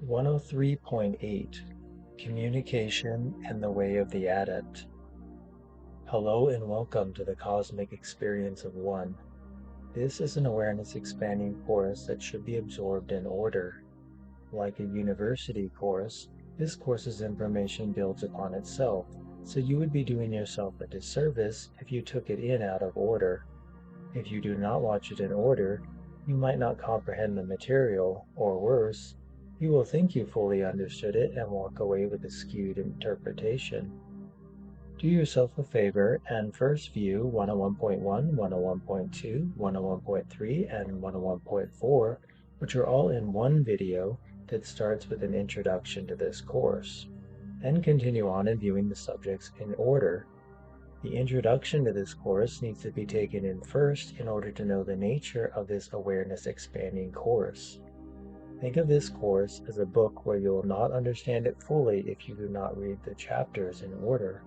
103.8 Communication and the Way of the Adept. Hello and welcome to the Cosmic Experience of One. This is an awareness expanding course that should be absorbed in order. Like a university course, this course's information builds upon itself, so you would be doing yourself a disservice if you took it in out of order. If you do not watch it in order, you might not comprehend the material, or worse, you will think you fully understood it and walk away with a skewed interpretation. Do yourself a favor and first view 101.1, 101.2, 101.3, and 101.4, which are all in one video that starts with an introduction to this course. Then continue on in viewing the subjects in order. The introduction to this course needs to be taken in first in order to know the nature of this awareness expanding course. Think of this course as a book where you will not understand it fully if you do not read the chapters in order.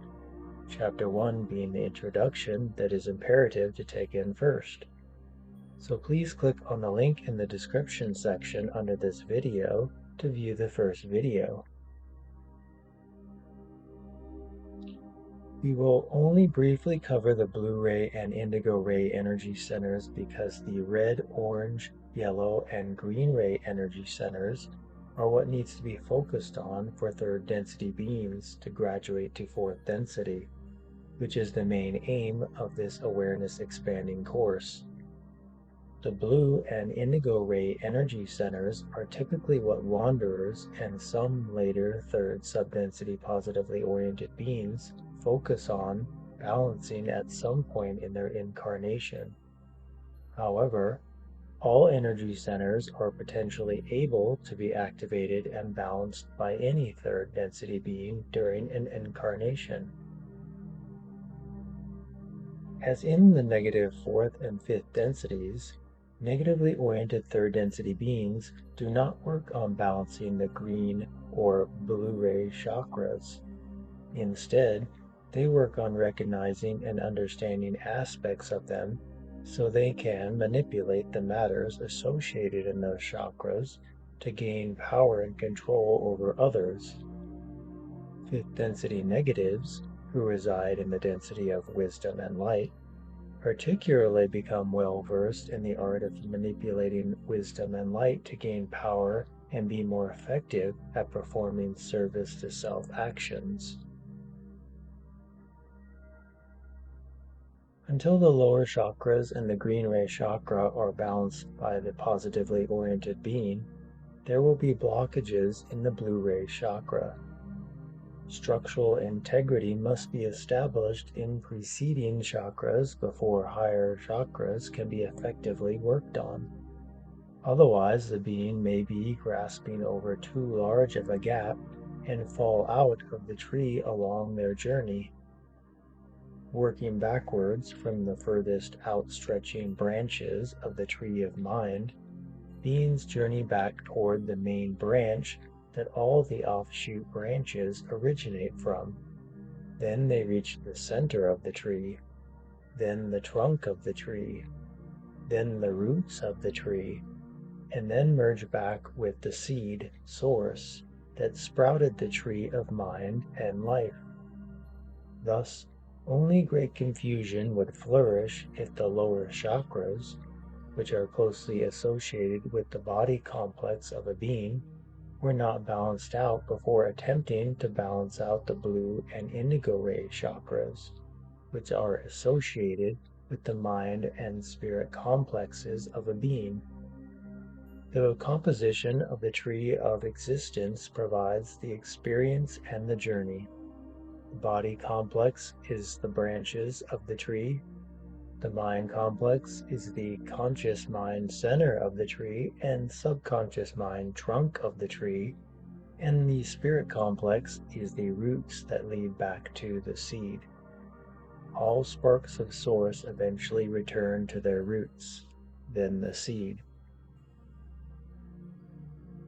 Chapter 1 being the introduction that is imperative to take in first. So please click on the link in the description section under this video to view the first video. We will only briefly cover the blue ray and indigo ray energy centers because the red, orange, yellow, and green ray energy centers are what needs to be focused on for third density beings to graduate to fourth density, which is the main aim of this awareness expanding course. The blue and indigo ray energy centers are typically what wanderers and some later third subdensity positively oriented beings focus on balancing at some point in their incarnation. However, all energy centers are potentially able to be activated and balanced by any third density being during an incarnation. As in the negative fourth and fifth densities, negatively oriented third density beings do not work on balancing the green or blue ray chakras. Instead, they work on recognizing and understanding aspects of them so they can manipulate the matters associated in those chakras to gain power and control over others. Fifth density negatives, who reside in the density of wisdom and light, particularly become well versed in the art of manipulating wisdom and light to gain power and be more effective at performing service to self actions. Until the lower chakras and the green ray chakra are balanced by the positively oriented being, there will be blockages in the blue ray chakra. Structural integrity must be established in preceding chakras before higher chakras can be effectively worked on. Otherwise, the being may be grasping over too large of a gap and fall out of the tree along their journey. Working backwards from the furthest outstretching branches of the tree of mind, beings journey back toward the main branch that all the offshoot branches originate from. Then they reach the center of the tree, then the trunk of the tree, then the roots of the tree, and then merge back with the seed source that sprouted the tree of mind and life. Thus, only great confusion would flourish if the lower chakras, which are closely associated with the body complex of a being, were not balanced out before attempting to balance out the blue and indigo ray chakras, which are associated with the mind and spirit complexes of a being. The composition of the tree of existence provides the experience and the journey. The body complex is the branches of the tree. The mind complex is the conscious mind center of the tree and subconscious mind trunk of the tree, and the spirit complex is the roots that lead back to the seed. All sparks of source eventually return to their roots, then the seed.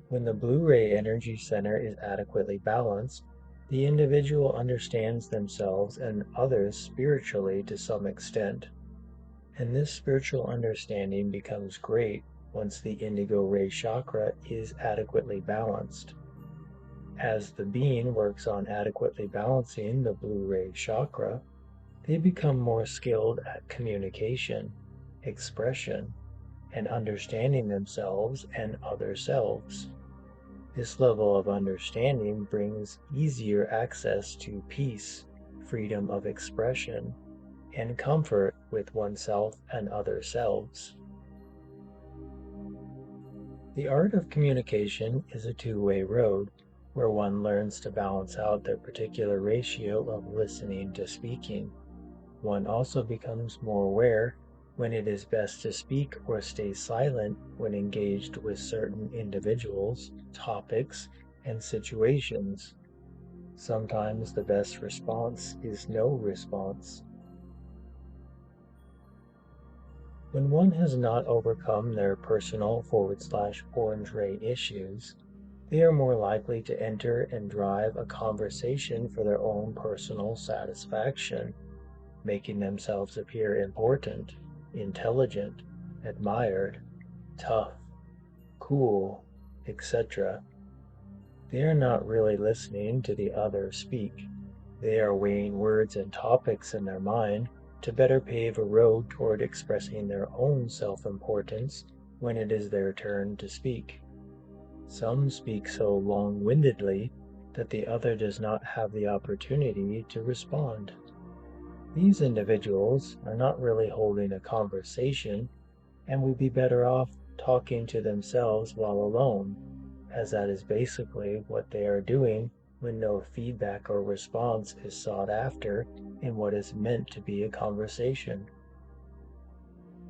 When the blue ray energy center is adequately balanced, the individual understands themselves and others spiritually to some extent, and this spiritual understanding becomes great once the indigo ray chakra is adequately balanced. As the being works on adequately balancing the blue ray chakra, they become more skilled at communication, expression, and understanding themselves and other selves. This level of understanding brings easier access to peace, freedom of expression, and comfort with oneself and other selves. The art of communication is a two-way road where one learns to balance out their particular ratio of listening to speaking. One also becomes more aware when it is best to speak or stay silent when engaged with certain individuals, topics, and situations. Sometimes the best response is no response. When one has not overcome their personal /orange ray issues, they are more likely to enter and drive a conversation for their own personal satisfaction, making themselves appear important, intelligent, admired, tough, cool, etc. They are not really listening to the other speak. They are weighing words and topics in their mind to better pave a road toward expressing their own self-importance when it is their turn to speak. Some speak so long-windedly that the other does not have the opportunity to respond. These individuals are not really holding a conversation and would be better off talking to themselves while alone, as that is basically what they are doing when no feedback or response is sought after in what is meant to be a conversation.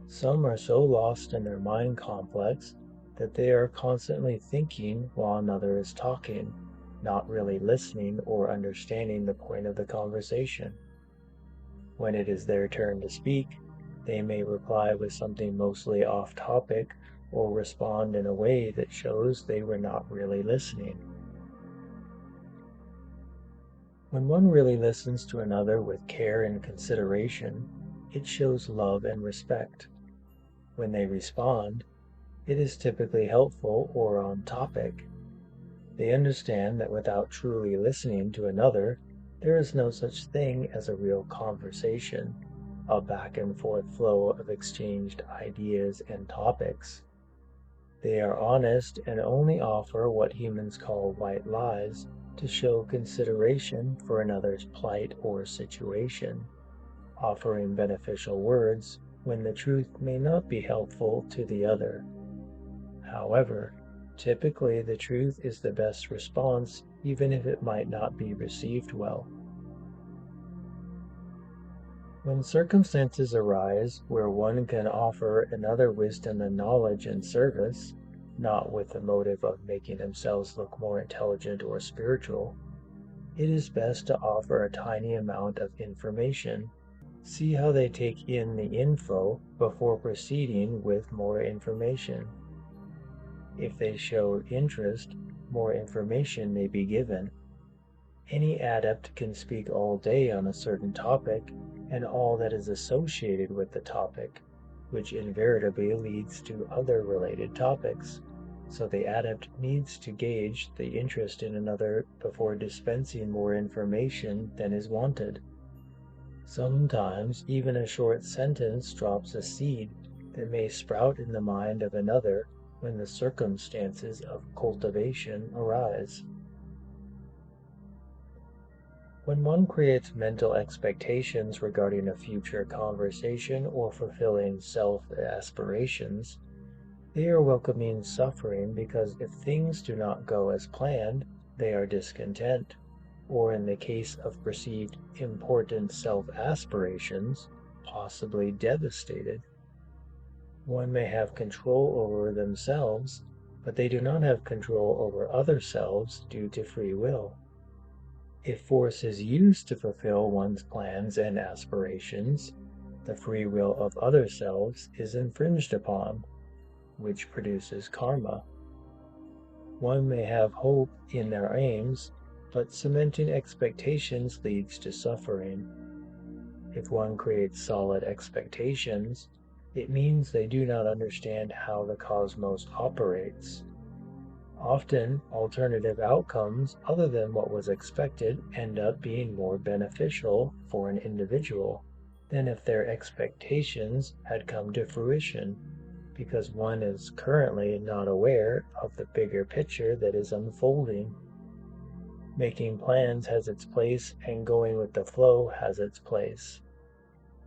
Some are so lost in their mind complex that they are constantly thinking while another is talking, not really listening or understanding the point of the conversation. When it is their turn to speak, they may reply with something mostly off topic or respond in a way that shows they were not really listening. When one really listens to another with care and consideration, it shows love and respect. When they respond, it is typically helpful or on topic. They understand that without truly listening to another, there is no such thing as a real conversation, a back and forth flow of exchanged ideas and topics. They are honest and only offer what humans call white lies to show consideration for another's plight or situation, offering beneficial words when the truth may not be helpful to the other. However, typically the truth is the best response even if it might not be received well. When circumstances arise where one can offer another wisdom and knowledge and service, not with the motive of making themselves look more intelligent or spiritual, it is best to offer a tiny amount of information. See how they take in the info before proceeding with more information. If they show interest, more information may be given. Any adept can speak all day on a certain topic and all that is associated with the topic, which invariably leads to other related topics. So the adept needs to gauge the interest in another before dispensing more information than is wanted. Sometimes even a short sentence drops a seed that may sprout in the mind of another when the circumstances of cultivation arise. When one creates mental expectations regarding a future conversation or fulfilling self-aspirations, they are welcoming suffering because if things do not go as planned, they are discontent, or in the case of perceived important self-aspirations, possibly devastated. One may have control over themselves, but they do not have control over other selves due to free will. If force is used to fulfill one's plans and aspirations, the free will of other selves is infringed upon, which produces karma. One may have hope in their aims, but cementing expectations leads to suffering. If one creates solid expectations, It means they do not understand how the cosmos operates. Often, alternative outcomes other than what was expected end up being more beneficial for an individual than if their expectations had come to fruition, because one is currently not aware of the bigger picture that is unfolding. Making plans has its place, and going with the flow has its place.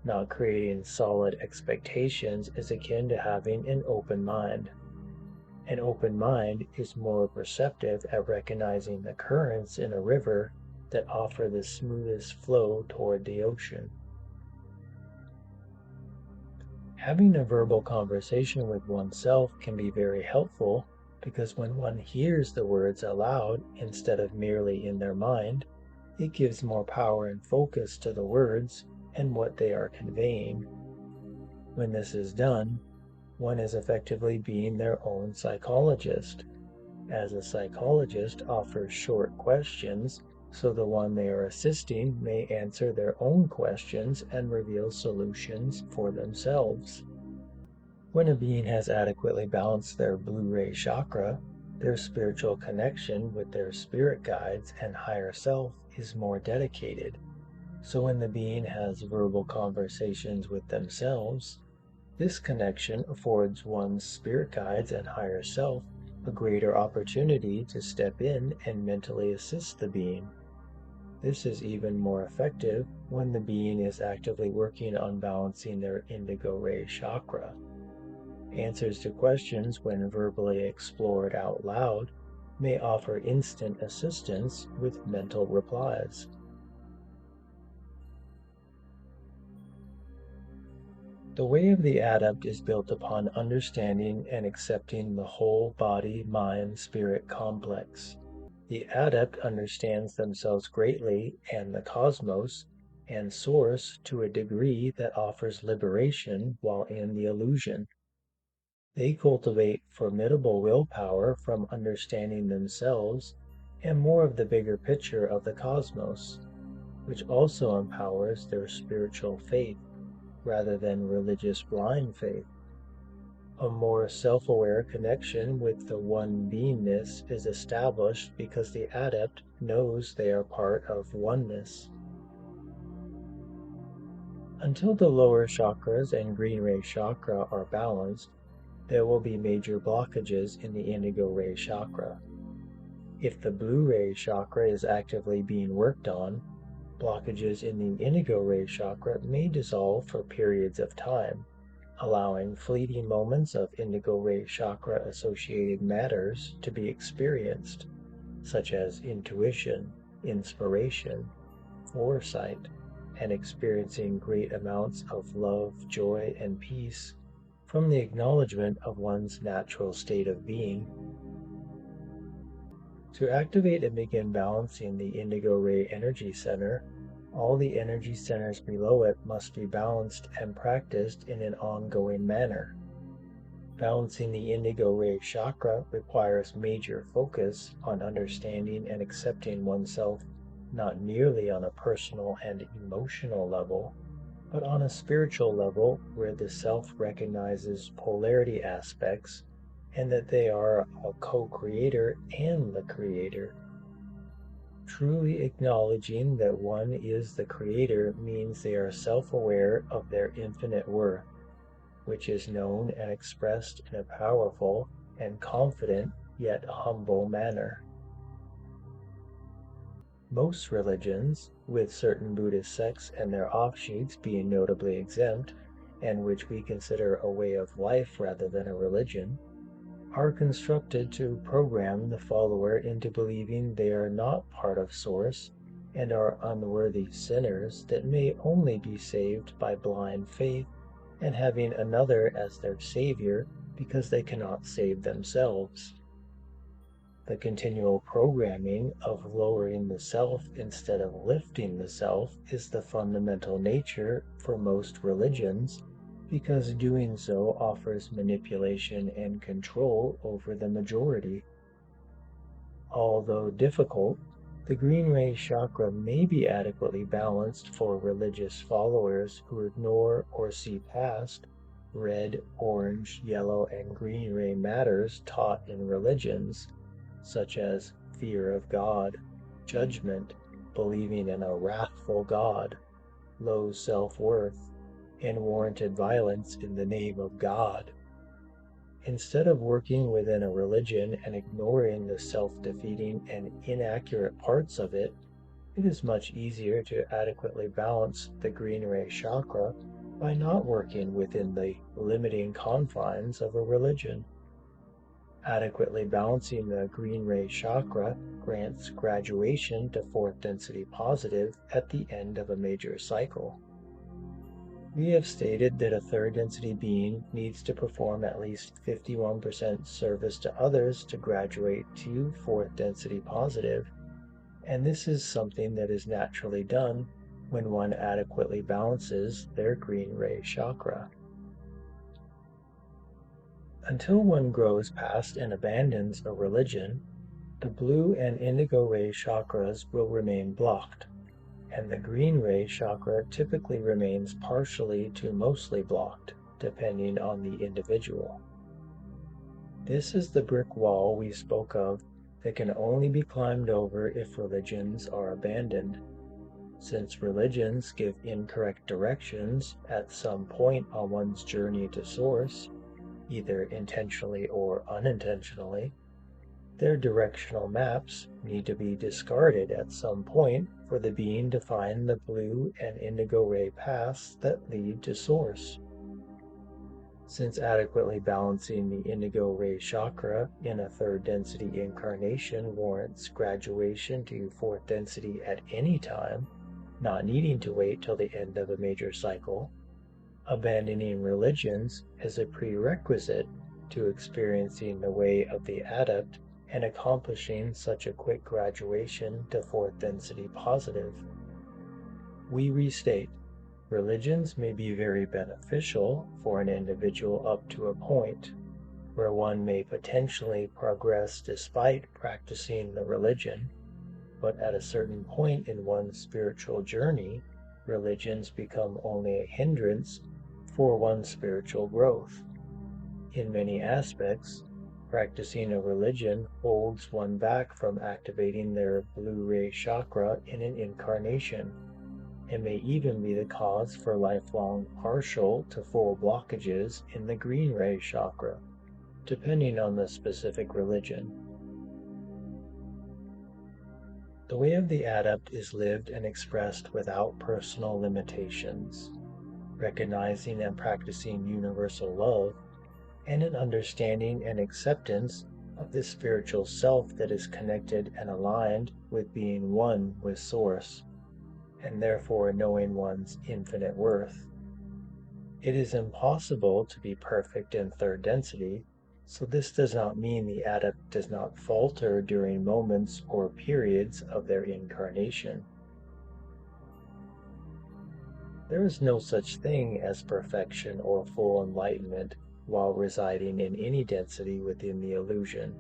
Not creating solid expectations is akin to having an open mind. An open mind is more perceptive at recognizing the currents in a river that offer the smoothest flow toward the ocean. Having a verbal conversation with oneself can be very helpful because when one hears the words aloud instead of merely in their mind, it gives more power and focus to the words and what they are conveying. When this is done, one is effectively being their own psychologist, as a psychologist offers short questions so the one they are assisting may answer their own questions and reveal solutions for themselves. When a being has adequately balanced their blue ray chakra, their spiritual connection with their spirit guides and higher self is more dedicated. So when the being has verbal conversations with themselves, this connection affords one's spirit guides and higher self a greater opportunity to step in and mentally assist the being. This is even more effective when the being is actively working on balancing their indigo ray chakra. Answers to questions, when verbally explored out loud, may offer instant assistance with mental replies. The way of the adept is built upon understanding and accepting the whole body, mind, spirit complex. The adept understands themselves greatly and the cosmos and source to a degree that offers liberation while in the illusion. They cultivate formidable willpower from understanding themselves and more of the bigger picture of the cosmos, which also empowers their spiritual faith rather than religious blind faith. A more self-aware connection with the one beingness is established because the adept knows they are part of oneness. Until the lower chakras and green ray chakra are balanced, there will be major blockages in the indigo ray chakra. If the blue ray chakra is actively being worked on, blockages in the indigo ray chakra may dissolve for periods of time, allowing fleeting moments of indigo ray chakra associated matters to be experienced, such as intuition, inspiration, foresight, and experiencing great amounts of love, joy, and peace from the acknowledgement of one's natural state of being. To activate and begin balancing the indigo ray energy center, all the energy centers below it must be balanced and practiced in an ongoing manner. Balancing the indigo ray chakra requires major focus on understanding and accepting oneself not merely on a personal and emotional level, but on a spiritual level where the self recognizes polarity aspects and that they are a co-creator and the creator. Truly acknowledging that one is the creator means they are self-aware of their infinite worth, which is known and expressed in a powerful and confident yet humble manner. Most religions, with certain Buddhist sects and their offshoots being notably exempt, and which we consider a way of life rather than a religion, are constructed to program the follower into believing they are not part of Source and are unworthy sinners that may only be saved by blind faith and having another as their savior because they cannot save themselves. The continual programming of lowering the self instead of lifting the self is the fundamental nature for most religions, because doing so offers manipulation and control over the majority. Although difficult, the green ray chakra may be adequately balanced for religious followers who ignore or see past red, orange, yellow, and green ray matters taught in religions, such as fear of God, judgment, believing in a wrathful God, low self-worth, and warranted violence in the name of God. Instead of working within a religion and ignoring the self-defeating and inaccurate parts of it, it is much easier to adequately balance the green ray chakra by not working within the limiting confines of a religion. Adequately balancing the green ray chakra grants graduation to fourth density positive at the end of a major cycle. We have stated that a third density being needs to perform at least 51% service to others to graduate to fourth density positive, and this is something that is naturally done when one adequately balances their green ray chakra. Until one grows past and abandons a religion, the blue and indigo ray chakras will remain blocked, and the green ray chakra typically remains partially to mostly blocked, depending on the individual. This is the brick wall we spoke of that can only be climbed over if religions are abandoned. Since religions give incorrect directions at some point on one's journey to source, either intentionally or unintentionally, their directional maps need to be discarded at some point for the being to find the blue and indigo ray paths that lead to source. Since adequately balancing the indigo ray chakra in a third density incarnation warrants graduation to fourth density at any time, not needing to wait till the end of a major cycle, abandoning religions is a prerequisite to experiencing the way of the adept and accomplishing such a quick graduation to fourth density positive. We restate, religions may be very beneficial for an individual up to a point, where one may potentially progress despite practicing the religion, but at a certain point in one's spiritual journey, religions become only a hindrance for one's spiritual growth. In many aspects, practicing a religion holds one back from activating their blue ray chakra in an incarnation, and may even be the cause for lifelong partial to full blockages in the green ray chakra, depending on the specific religion. The way of the adept is lived and expressed without personal limitations, recognizing and practicing universal love, and an understanding and acceptance of the spiritual self that is connected and aligned with being one with Source, and therefore knowing one's infinite worth. It is impossible to be perfect in third density, so this does not mean the adept does not falter during moments or periods of their incarnation. There is no such thing as perfection or full enlightenment while residing in any density within the illusion.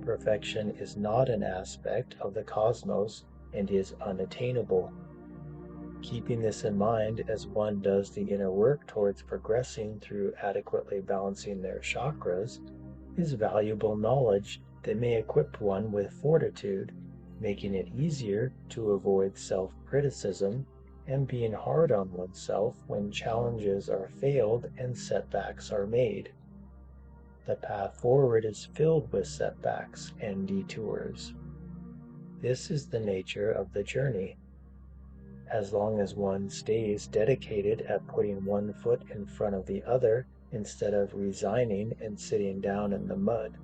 Perfection is not an aspect of the cosmos and is unattainable. Keeping this in mind as one does the inner work towards progressing through adequately balancing their chakras is valuable knowledge that may equip one with fortitude, making it easier to avoid self-criticism and being hard on oneself when challenges are failed and setbacks are made. The path forward is filled with setbacks and detours. This is the nature of the journey. As long as one stays dedicated at putting one foot in front of the other instead of resigning and sitting down in the mud,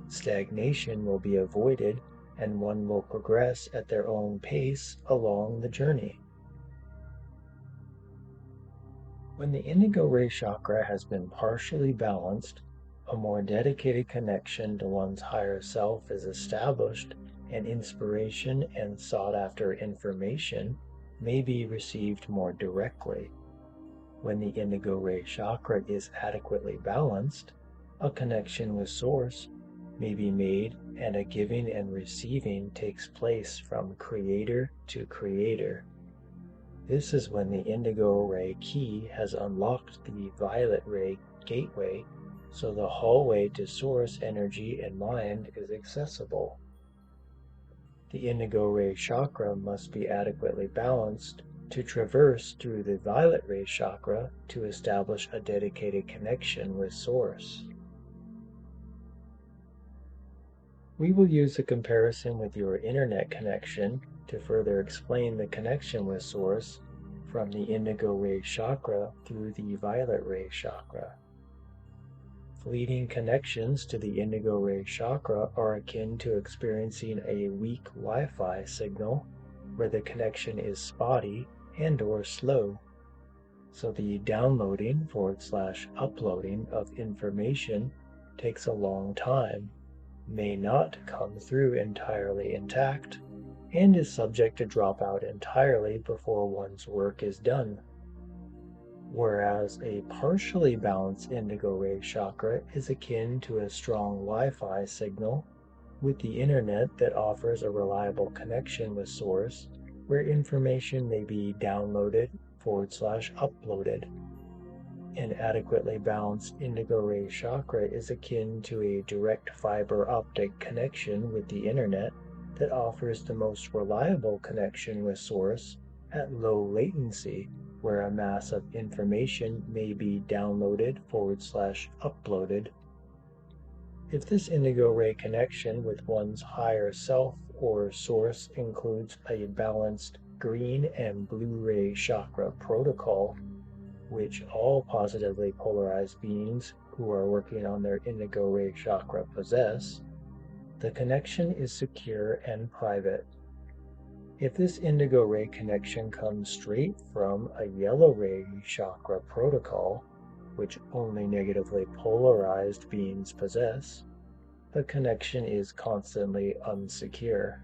stagnation will be avoided and one will progress at their own pace along the journey. When the indigo ray chakra has been partially balanced, a more dedicated connection to one's higher self is established, and inspiration and sought-after information may be received more directly. When the indigo ray chakra is adequately balanced, a connection with Source may be made and a giving and receiving takes place from creator to creator. This is when the indigo ray key has unlocked the violet ray gateway, so the hallway to source energy and mind is accessible. The indigo ray chakra must be adequately balanced to traverse through the violet ray chakra to establish a dedicated connection with Source. We will use a comparison with your internet connection to further explain the connection with Source from the indigo ray chakra through the violet ray chakra. Fleeting connections to the indigo ray chakra are akin to experiencing a weak Wi-Fi signal where the connection is spotty and/or slow. So the downloading/uploading of information takes a long time, may not come through entirely intact, and is subject to drop out entirely before one's work is done. Whereas a partially balanced indigo ray chakra is akin to a strong Wi-Fi signal with the internet that offers a reliable connection with Source where information may be downloaded/uploaded. An adequately balanced indigo ray chakra is akin to a direct fiber optic connection with the internet that offers the most reliable connection with Source at low latency, where a mass of information may be downloaded/uploaded. If this indigo ray connection with one's higher self or Source includes a balanced green and blue ray chakra protocol, which all positively polarized beings who are working on their indigo ray chakra possess, the connection is secure and private. If this indigo ray connection comes straight from a yellow ray chakra protocol, which only negatively polarized beings possess, the connection is constantly unsecure.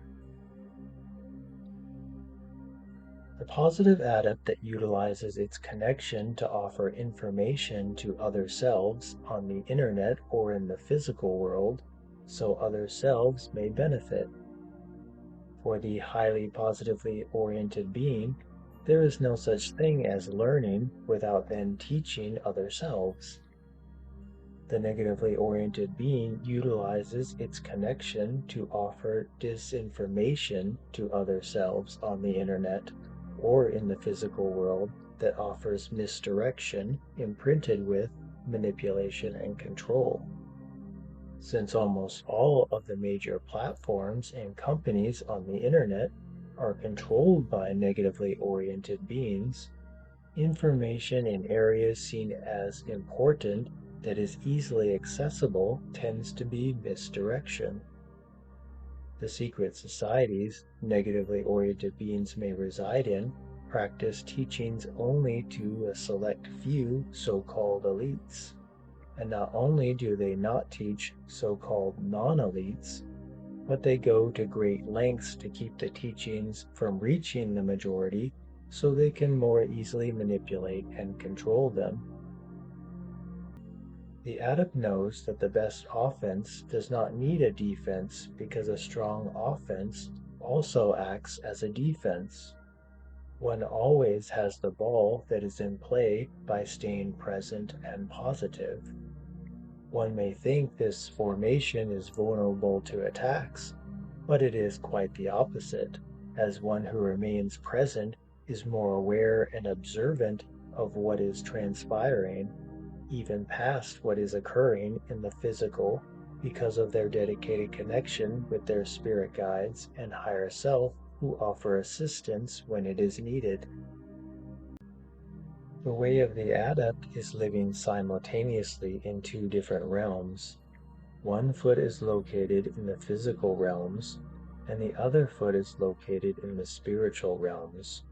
The positive adept that utilizes its connection to offer information to other selves on the internet or in the physical world, so other selves may benefit. For the highly positively oriented being, there is no such thing as learning without then teaching other selves. The negatively oriented being utilizes its connection to offer disinformation to other selves on the internet or in the physical world that offers misdirection imprinted with manipulation and control. Since almost all of the major platforms and companies on the internet are controlled by negatively oriented beings, information in areas seen as important that is easily accessible tends to be misdirection. The secret societies negatively oriented beings may reside in practice teachings only to a select few so-called elites. And not only do they not teach so-called non-elites, but they go to great lengths to keep the teachings from reaching the majority so they can more easily manipulate and control them. The adept knows that the best offense does not need a defense because a strong offense also acts as a defense. One always has the ball that is in play by staying present and positive. One may think this formation is vulnerable to attacks, but it is quite the opposite, as one who remains present is more aware and observant of what is transpiring, even past what is occurring in the physical, because of their dedicated connection with their spirit guides and higher self who offer assistance when it is needed. The way of the adept is living simultaneously in two different realms. One foot is located in the physical realms, and the other foot is located in the spiritual realms.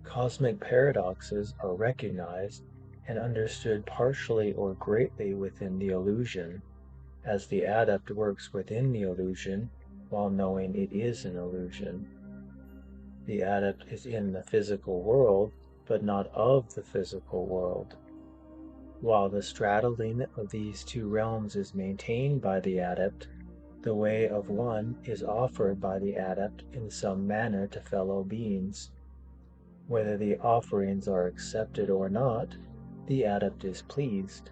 Cosmic paradoxes are recognized and understood partially or greatly within the illusion, as the adept works within the illusion while knowing it is an illusion. The adept is in the physical world, but not of the physical world. While the straddling of these two realms is maintained by the adept, the way of one is offered by the adept in some manner to fellow beings. Whether the offerings are accepted or not, the adept is pleased,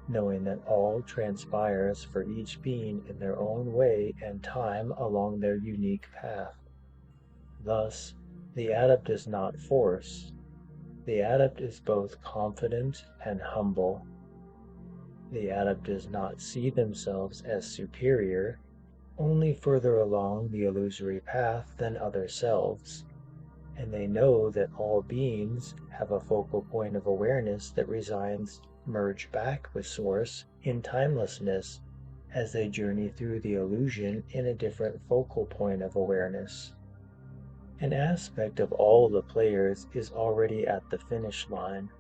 knowing that all transpires for each being in their own way and time along their unique path. Thus, the adept is not force. The adept is both confident and humble. The adept does not see themselves as superior, only further along the illusory path than other selves, and they know that all beings have a focal point of awareness that resides merged back with Source in timelessness as they journey through the illusion in a different focal point of awareness. An aspect of all the players is already at the finish line,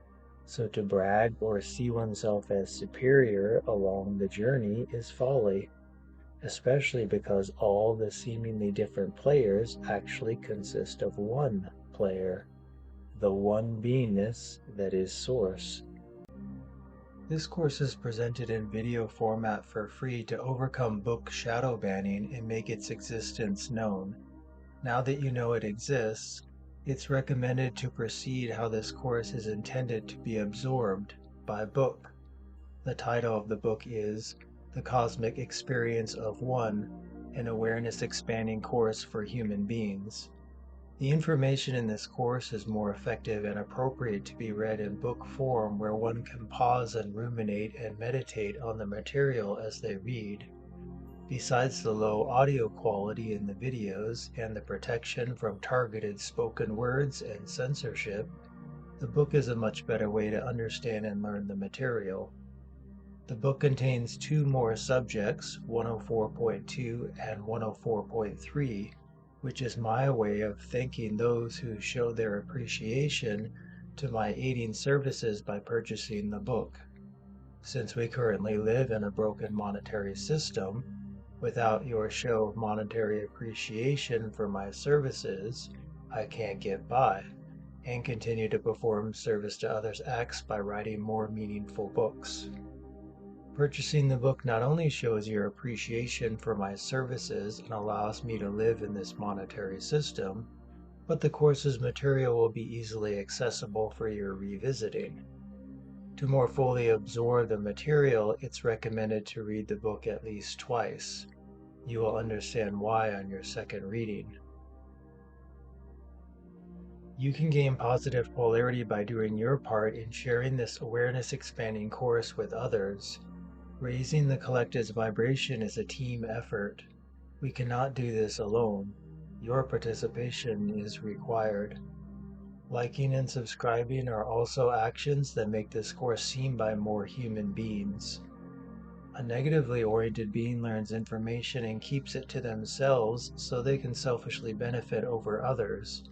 so to brag or see oneself as superior along the journey is folly, especially because all the seemingly different players actually consist of one player, the one beingness that is Source. This course is presented in video format for free to overcome book shadow banning and make its existence known. Now that you know it exists, it's recommended to proceed how this course is intended to be absorbed by book. The title of the book is The Cosmic Experience of One, an Awareness Expanding Course for Human Beings. The information in this course is more effective and appropriate to be read in book form where one can pause and ruminate and meditate on the material as they read. Besides the low audio quality in the videos and the protection from targeted spoken words and censorship, the book is a much better way to understand and learn the material. The book contains two more subjects, 104.2 and 104.3, which is my way of thanking those who show their appreciation to my aiding services by purchasing the book. Since we currently live in a broken monetary system, without your show of monetary appreciation for my services, I can't get by and continue to perform service to others acts by writing more meaningful books. Purchasing the book not only shows your appreciation for my services and allows me to live in this monetary system, but the course's material will be easily accessible for your revisiting. To more fully absorb the material, it's recommended to read the book at least twice. You will understand why on your second reading. You can gain positive polarity by doing your part in sharing this awareness expanding course with others. Raising the collective's vibration is a team effort. We cannot do this alone. Your participation is required. Liking and subscribing are also actions that make this course seen by more human beings. A negatively oriented being learns information and keeps it to themselves so they can selfishly benefit over others.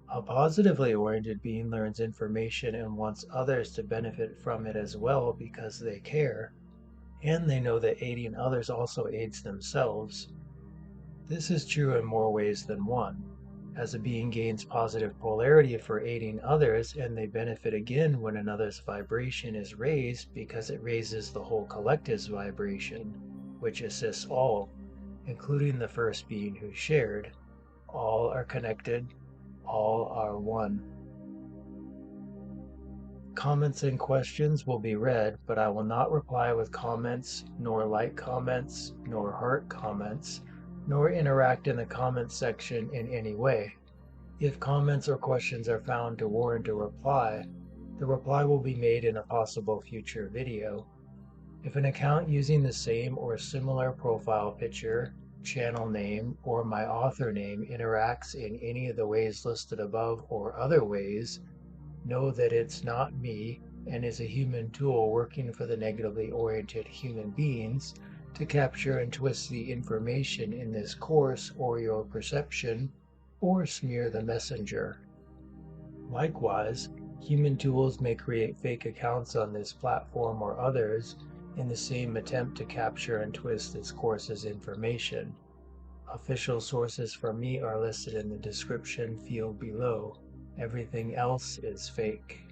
A positively oriented being learns information and wants others to benefit from it as well because they care, and they know that aiding others also aids themselves. This is true in more ways than one. As a being gains positive polarity for aiding others, and they benefit again when another's vibration is raised because it raises the whole collective's vibration, which assists all, including the first being who shared. All are connected, all are one. Comments and questions will be read, but I will not reply with comments, nor like comments, nor heart comments, nor interact in the comments section in any way. If comments or questions are found to warrant a reply, the reply will be made in a possible future video. If an account using the same or similar profile picture, channel name, or my author name interacts in any of the ways listed above or other ways, know that it's not me and is a human tool working for the negatively oriented human beings to capture and twist the information in this course or your perception, or smear the messenger. Likewise, human tools may create fake accounts on this platform or others in the same attempt to capture and twist this course's information. Official sources from me are listed in the description field below. Everything else is fake.